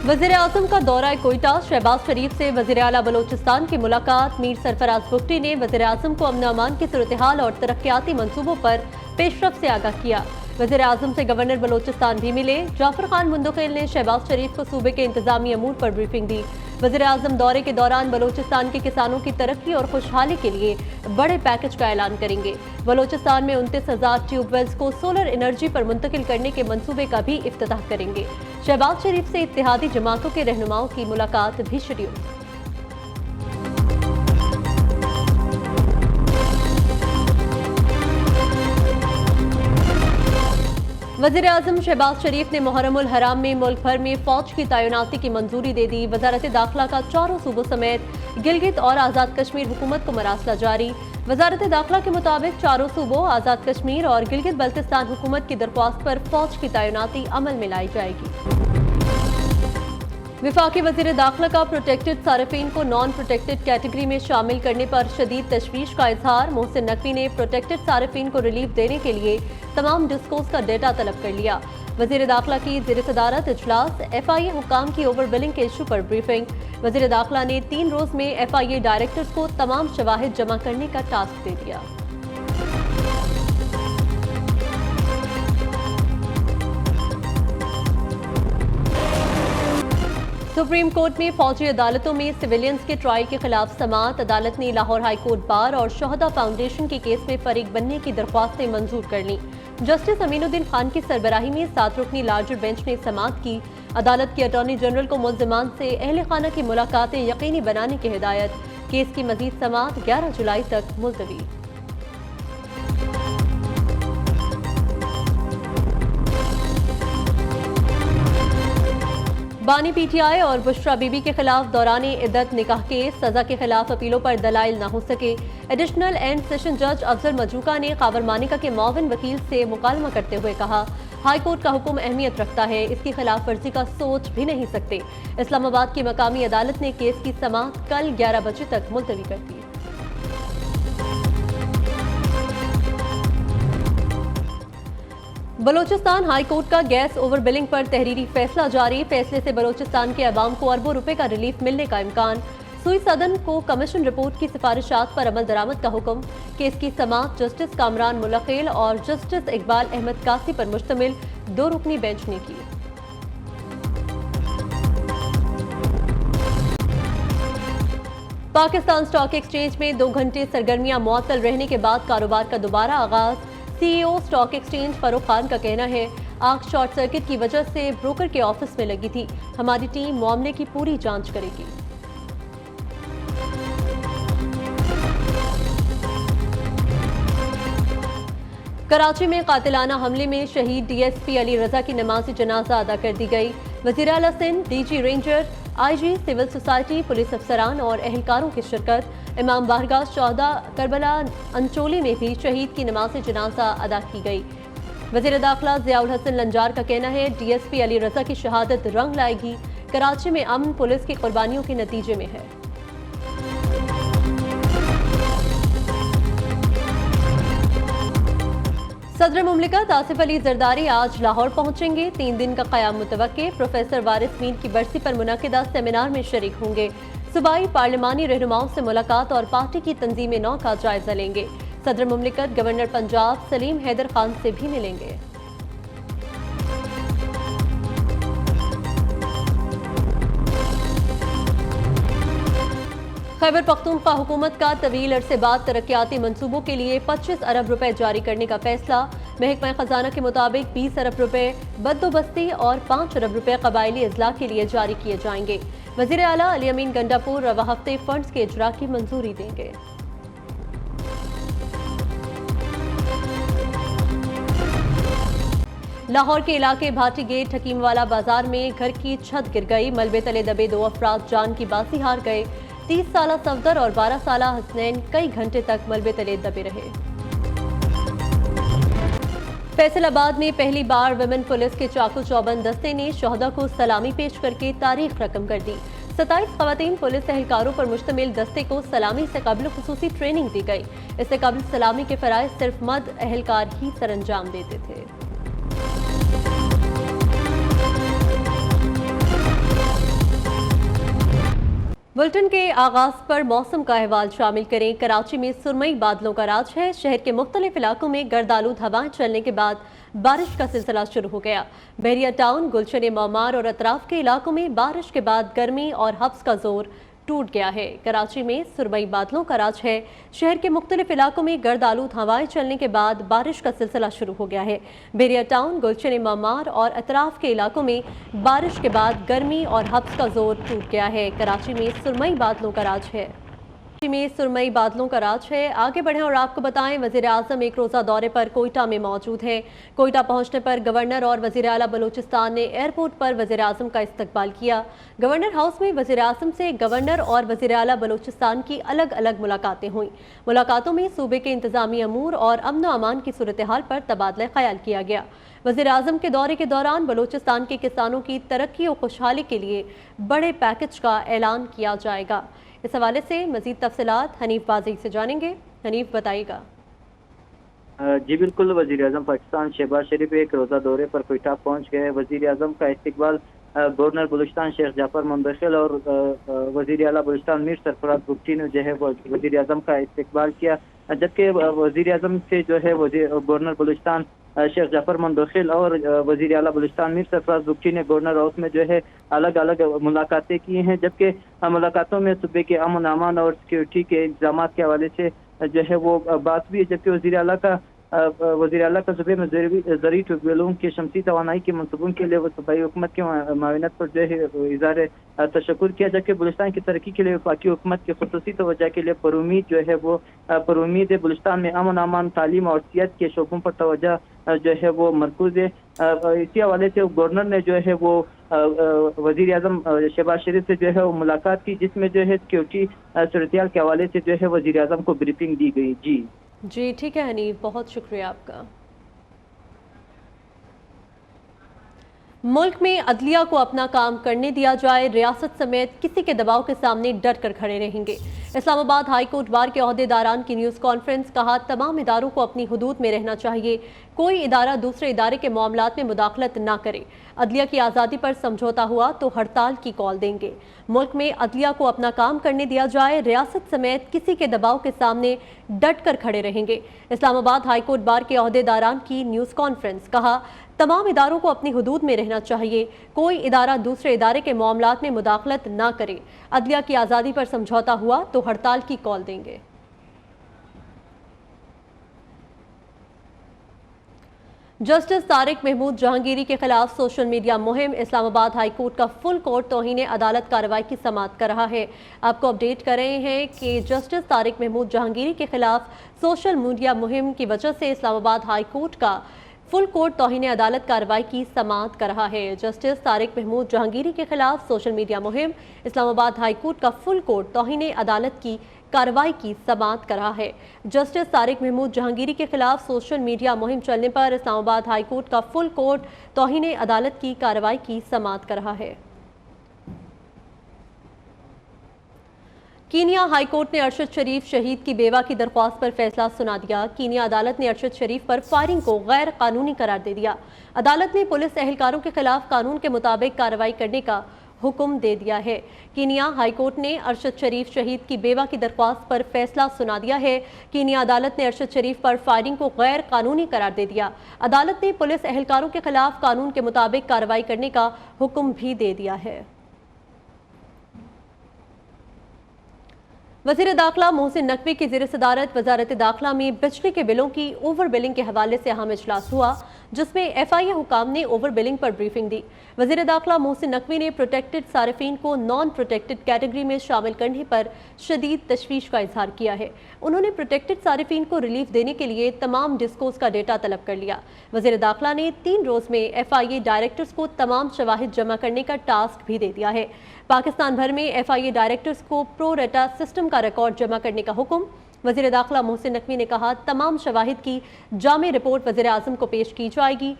वज़ीर आज़म का दौरा कोयटा, शहबाज शरीफ से वज़ीर आला बलोचिस्तान की मुलाकात। मीर सरफराज बुगटी ने वज़ीर आज़म को अमन अमान की सूरत-ए-हाल और तरक्याती मंसूबों पर पेशरफ से आगाह किया। वज़ीर आज़म से गवर्नर बलोचिस्तान भी मिले। जाफर खान मुंदकिल ने शहबाज शरीफ को सूबे के इंतजामी अमूर पर ब्रीफिंग दी। वज़ीर आज़म दौरे के दौरान बलोचिस्तान के किसानों की तरक्की और खुशहाली के लिए बड़े पैकेज का ऐलान करेंगे। बलोचिस्तान में 29,000 ट्यूबवेल्स को सोलर एनर्जी पर मुंतकिल करने के मंसूबे का भी इफ्तिताह करेंगे। शहबाज शरीफ से इत्तेहादी जमातों के रहनुमाओं की मुलाकात भी शेड्यूल। वज़ीर आज़म शहबाज शरीफ ने मुहर्रमुल हराम में मुल्क भर में फौज की तैनाती की मंजूरी दे दी। वज़ारत दाखिला का चारों सूबों समेत गिलगित और आज़ाद कश्मीर हुकूमत को मरासला जारी। वज़ारत दाखिला के मुताबिक चारों सूबों, आज़ाद कश्मीर और गिलगित बल्तिस्तान हुकूमत की दरख्वास्त पर फौज की तैनाती अमल में लाई जाएगी। विफाकी वज़ीर दाखिला का प्रोटेक्टेड सारिफीन को नॉन प्रोटेक्टेड कैटेगरी में शामिल करने पर शदीद तशवीश का इजहार। मोहसिन नकवी ने प्रोटेक्टेड सारिफीन को रिलीफ देने के लिए तमाम डिस्कोस का डेटा तलब कर लिया। वज़ीर दाखिला की ज़ेर सदारत इजलास, FIA हुकाम की ओवर बिलिंग के इशू पर ब्रीफिंग। वज़ीर दाखिला ने 3 रोज में FIA डायरेक्टर्स को तमाम शवाहिद जमा करने का टास्क दे दिया। सुप्रीम कोर्ट में फौजी अदालतों में सिविलियंस के ट्रायल के खिलाफ समाअत। अदालत ने लाहौर हाई कोर्ट बार और शोहदा फाउंडेशन के केस में फरीक बनने की दरख्वास्तें मंजूर कर लीं। जस्टिस अमीनुद्दीन खान की सरबराही में 7 रुकनी लार्जर बेंच ने समाअत की। अदालत की अटॉर्नी जनरल को मुल्जिमान से अहले खाना की मुलाकातें यकीनी बनाने की हिदायत। केस की मजीद समाअत 11 जुलाई तक मुलतवी। बानी PTI और बुशरा बीबी के खिलाफ दौरान इद्दत निकाह केस, सजा के खिलाफ अपीलों पर दलाइल न हो सके। एडिशनल एंड सेशन जज अफजल मजूका ने कावर मानिका के मुआविन वकील से मुकालमा करते हुए कहा, हाई कोर्ट का हुक्म अहमियत रखता है, इसकी खिलाफ वर्जी का सोच भी नहीं सकते। इस्लामाबाद की मकामी अदालत ने केस की समाअत कल 11 बजे तक मुलतवी कर दी। बलोचिस्तान हाई कोर्ट का गैस ओवर बिलिंग पर तहरीरी फैसला जारी। फैसले से बलोचिस्तान के अवाम को अरबों रुपए का रिलीफ मिलने का इम्कान। सुई सदन को कमीशन रिपोर्ट की सिफारिशात पर अमल दरामद का हुक्म। केस की समाअत जस्टिस कामरान मुलकिल और जस्टिस इकबाल अहमद कासी पर मुश्तमिल 2 रुकनी बेंच ने की। पाकिस्तान स्टॉक एक्सचेंज में 2 घंटे सरगर्मियां मुअत्तल रहने के बाद कारोबार का दोबारा आगाज। CEO stock exchange Farooq Khan का कहना है, आग शॉर्ट सर्किट की वजह से ब्रोकर के ऑफिस में लगी थी। हमारी टीम मामले की पूरी जांच करेगी। कराची में कातिलाना हमले में शहीद DSP अली रजा की नमाज़ी जनाजा अदा कर दी गई। वज़ीर आला Sindh, DG ranger, IG, civil society, police अफसरान और एहलकारों की शिरकत। इमाम बारगाह शोहदा करबला अंचोली में भी शहीद की नमाज़ जनाजा अदा की गई। वज़ीर दाखिला ज़ियाउल हसन लंजार का कहना है, DSP अली रजा की शहादत रंग लाएगी। कराची में अमन पुलिस की कुर्बानियों के नतीजे में है। सदर मुमलिकत आसिफ अली जरदारी आज लाहौर पहुंचेंगे। 3 दिन का क़याम मुतवक्के। प्रोफेसर वारिस मीर की बरसी पर मुनक़िदा सेमिनार में शरीक होंगे। सूबाई पार्लिमानी रहनुमाओं से मुलाकात और पार्टी की तंजीम नौ का जायजा लेंगे। सदर मुमलिकत गवर्नर पंजाब सलीम हैदर खान से भी मिलेंगे। खैबर पख्तूनख्वा हुकूमत का तवील अरसे बाद तरक्याती मंसूबों के लिए 25 अरब रुपए जारी करने का फैसला। महकमा खजाना के मुताबिक 20 अरब रुपए बदोबस्ती और 5 अरब रुपए कबायली अजला के लिए जारी किए जाएंगे। वज़ीर आला अली अमीन गंडापुर रवा हफ्ते फंड्स के इजरा की मंजूरी देंगे। लाहौर के इलाके भाटी गेट हकीमवाला बाजार में घर की छत गिर गई। मलबे तले दबे 2 अफराद जान की बाजी हार गए। 30 साला सफदर और 12 साला हसनैन कई घंटे तक मलबे तले दबे रहे। फैसलाबाद में पहली बार विमेन पुलिस के चाकू चौबंद दस्ते ने शोहदा को सलामी पेश करके तारीख रकम कर दी। 27 खवातीन पुलिस एहलकारों पर मुश्तमिल दस्ते को सलामी से कबल खुसूसी ट्रेनिंग दी गई। इससे कबल सलामी के फराइज सिर्फ मर्द एहलकार ही सरअंजाम देते थे। बुलेटिन के आगाज पर मौसम का अहवाल शामिल करें। कराची में सुरमई बादलों का राज है। शहर के मुख्तलिफ इलाकों में गर्दालूद हवाएं चलने के बाद बारिश का सिलसिला शुरू हो गया। बहरिया टाउन, गुलशन मौमार और अतराफ के इलाकों में बारिश के बाद गर्मी और हब्स का जोर टूट गया है। कराची में सुरमई बादलों का राज है। शहर के मुख्तलिफ इलाकों में गर्द आलूद हवाएं चलने के बाद बारिश का सिलसिला शुरू हो गया है। बहरिया टाउन, गुलशन मौमार और अतराफ के इलाकों में बारिश के बाद गर्मी और हब्स का जोर टूट गया है। कराची में सुरमई बादलों का राज है। में सुरमई बादलों का राज है। आगे बढ़ें और आपको बताएं, वजीर आजम एक रोज़ा दौरे पर कोयटा में मौजूद हैं। कोयटा पहुंचने पर गवर्नर और वजीर आला बलूचिस्तान ने एयरपोर्ट पर वजीर आजम का इस्तकबाल किया। गवर्नर हाउस में वजीर आजम से गवर्नर और वजीर आला बलूचिस्तान की अलग अलग मुलाकातें हुई। मुलाकातों में सूबे के इंतजामी अमूर और अमन अमान की सूरत हाल पर तबादला ख्याल किया गया। वज़ीर आज़म के दौरे के दौरान बलूचिस्तान के किसानों की तरक्की और खुशहाली के लिए बड़े पैकेज का ऐलान किया जाएगा। इस हवाले से मजीद तफसीलात हनीफ बाजी से जानेंगे। हनीफ, बताइएगा। जी बिल्कुल, वज़ीर आज़म पाकिस्तान शहबाज शरीफ एक रोज़ा दौरे पर कोयटा पहुंच गए। वज़ीर आज़म का इस्तकबाल गवर्नर बलूचिस्तान शेख जाफर मुंदखिल और वज़ीर आला बलूचिस्तान मीर सरफराज बुगटी ने जो है वज़ीर आज़म का इस्तकबाल किया, जबकि वज़ीर आज़म से जो है गवर्नर बलूचिस्तान शेख जाफर मुंदखिल और वज़ीर आला बलूचिस्तान मीर सरफराज बुगटी ने गवर्नर हाउस में जो है अलग अलग मुलाकातें की हैं, जबकि मुलाकातों में सूबे के अमन अमान और सिक्योरिटी के इंतजाम के हवाले से जो है वो बात भी है। जबकि वज़ीर आला का सूबे में ज़रूरी ट्यूबवेलों की शमसी तवानाई के मनसूबों के लिए वो सूबाई हुकूमत की माविनत पर जो है इज़हार तशक्कुर किया, जबकि बलूचिस्तान की तरक्की के लिए वफाकी हुकूमत की खुसूसी तवज्जो के लिए परूमीद जो है वो परूमीद बलूचिस्तान में अमन अमान, तालीम और सियाहत के शोबों पर तवज्जो जो है वो मरकूज है। इसी हवाले से गवर्नर ने जो है वो वज़ीर आज़म शहबाज शरीफ से जो है वो मुलाकात की, जिसमें जो है सिक्योरिटी सूरत के हवाले से जो है वज़ीर आज़म को ब्रीफिंग दी गई। जी ठीक है हनीफ, बहुत शुक्रिया आपका। मुल्क में अदलिया को अपना काम करने दिया जाए, रियासत समेत किसी के दबाव के सामने डट कर खड़े रहेंगे। इस्लामाबाद हाई कोर्ट बार के ओहदेदारान की न्यूज़ कॉन्फ्रेंस। कहा, तमाम इदारों को अपनी हुदूद में रहना चाहिए। कोई इदारा दूसरे इदारे के मामलात में मुदाखलत ना करे। अदलिया की आज़ादी पर समझौता हुआ तो हड़ताल की कॉल देंगे। मुल्क में अदलिया को अपना काम करने दिया जाए, रियासत समेत किसी के दबाव के सामने डट कर खड़े रहेंगे। इस्लामाबाद हाई कोर्ट बार के ओहदेदारान की न्यूज़ कॉन्फ्रेंस। कहा, तमाम इदारों को अपनी हुदूद में रहना चाहिए। कोई इदारा दूसरे इदारे के मामलात में मुदाखलत ना करे। अदलिया की आज़ादी पर समझौता हुआ तो हड़ताल की कॉल देंगे। जस्टिस तारिक महमूद जहांगीरी के खिलाफ सोशल मीडिया मुहिम। इस्लामाबाद हाई कोर्ट का फुल कोर्ट तौहीन अदालत कार्रवाई की समाअत कर रहा है। आपको अपडेट कर रहे हैं कि जस्टिस तारिक महमूद जहांगीरी के खिलाफ सोशल मीडिया मुहिम की वजह से इस्लामाबाद हाई कोर्ट का फुल कोर्ट तौहीन अदालत कार्रवाई की समाअत कर रहा है। जस्टिस तारिक महमूद जहांगीरी के खिलाफ सोशल मीडिया मुहिम। इस्लामाबाद हाई कोर्ट का फुल कोर्ट तौहीन अदालत की कार्रवाई की समाअत कर रहा है। जस्टिस तारिक महमूद जहांगीरी के खिलाफ सोशल मीडिया मुहिम चलने पर इस्लामाबाद हाई कोर्ट का फुल कोर्ट तौहीन अदालत की कार्रवाई की समाअत कर रहा है। कीनिया हाई कोर्ट ने अरशद शरीफ शहीद की बेवा की दरख्वास्त पर फैसला सुना दिया। कीनिया अदालत ने अरशद शरीफ पर फायरिंग को गैर कानूनी करार दे दिया। अदालत ने पुलिस एहलकारों के खिलाफ कानून के मुताबिक कार्रवाई करने का हुक्म दे दिया है। कीनिया हाई कोर्ट ने अरशद शरीफ शहीद की बेवा की दरख्वास्त पर फैसला सुना दिया है। कीनिया अदालत ने अरशद शरीफ पर फायरिंग को गैर कानूनी करार दे दिया। अदालत ने पुलिस एहलकारों के खिलाफ कानून के मुताबिक कार्रवाई करने का हुक्म भी दे दिया है। वज़ीर दाखिला मोहसिन नकवी की ज़ेर सदारत वजारत दाखिला में बिजली के बिलों की ओवर बिलिंग के हवाले से अहम इजलास हुआ, जिसमें FIA हुकाम ने ओवर बिलिंग पर ब्रीफिंग दी। वज़ीर दाखिला मोहसिन नकवी ने प्रोटेक्टेड सारिफीन को नॉन प्रोटेक्टेड कैटेगरी में शामिल करने पर शदीद तशवीश का इजहार किया है। उन्होंने प्रोटेक्टेड सारिफीन को रिलीफ देने के लिए तमाम डिस्कोस का डेटा तलब कर लिया। वज़ीर दाखिला ने 3 रोज़ में FIA डायरेक्टर्स को तमाम शवाहिद जमा करने का टास्क भी दे दिया है। पाकिस्तान भर में FIA डायरेक्टर्स को प्रो रेटा सिस्टम का रिकॉर्ड जमा करने का हुक्म। वज़ीर दाखिला मोहसिन नकवी ने कहा, तमाम शवाहिद की जामे रिपोर्ट वज़ीर आज़म को पेश की जाएगी।